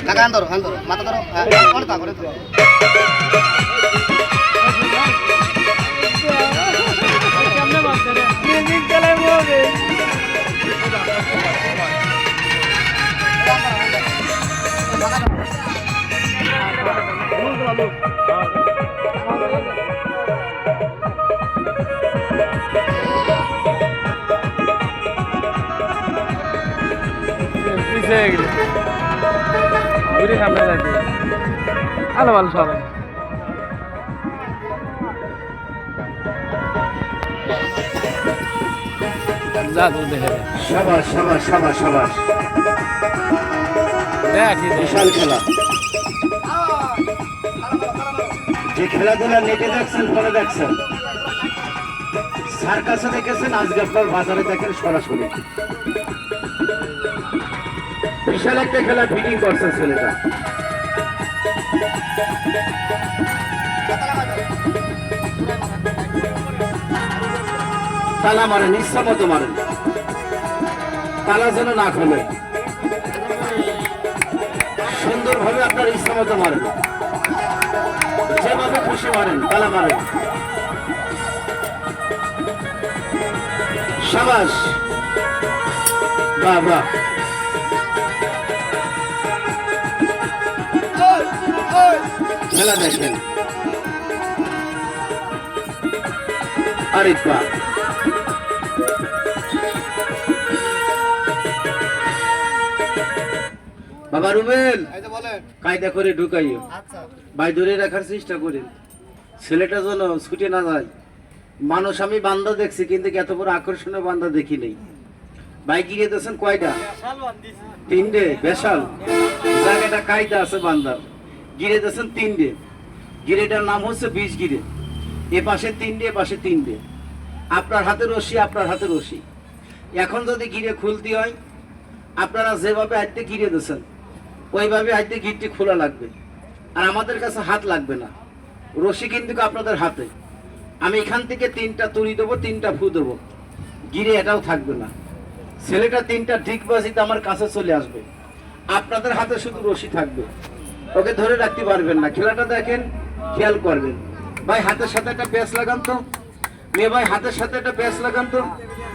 কাকা হান ধরো মাথা ধরো করে তা করে তো কেমনে মারছে রে মিউজিক চালাই বলবে পিছে গেলে ঘুরে সামনে যাচ্ছে আলো ভালো সবাই জাদু দেখে সাবাস সাবাস সাবাস সাবাস দেখি বিশাল খেলা যে খেলাধুলা নেটে দেখছেন ফোনে দেখছেন সার্কাসে দেখেছেন আজকে আপনার বাজারে দেখেন সরাসরি বিশাল একটা খেলা ফিটিং করছে ছেলেটা তালা মারেন ইচ্ছা মতো মারেন তালা যেন না খোলে সুন্দরভাবে আপনার ইচ্ছা মতো মারেন যেভাবে খুশি মারেন তালা মারেন সাবাস বাহ বাহ খেলা দেখেন আরেক পা বাবা রুবেল কায়দা করে ঢুকাইও ভাই ধরে রাখার চেষ্টা করেন ছেলেটা যেন ছুটে না যায় মানুষ আমি বান্দা দেখছি কিন্তু এত বড় আকর্ষণীয় বান্দা দেখি নেই ভাই গিরে দিয়েছেন কয়টা তিনটে বেশাল জায়গাটা কায়দা আছে বান্দার গিরে দিয়েছেন তিনটে গিরেটার নাম হচ্ছে 20 গিরে এ পাশে তিনটে এ পাশে তিনটে আপনার হাতে রশি আপনার হাতে রশি এখন যদি গিরে খুলতে হয় আপনারা যেভাবে আজকে গিরে দিয়েছেন ওইভাবে আজকে গিরটি খোলা লাগবে আর আমাদের কাছে হাত লাগবে না রশি কিন্তু আপনাদের হাতে আমি এখান থেকে 3টা তুড়ি দেবো 3টা ফু দেবো গিরে এটাও থাকবে না ছেলেটা 3টা ঠিক বাজিতে আমার কাছে চলে আসবে আপনাদের হাতে শুধু রশি থাকবে ওকে ধরে রাখতে পারবেন না খেলাটা দেখেন খেয়াল করবেন ভাই হাতের সাথে একটা প্যাচ লাগান তো মেয়ে ভাই হাতের সাথে একটা প্যাচ লাগান তো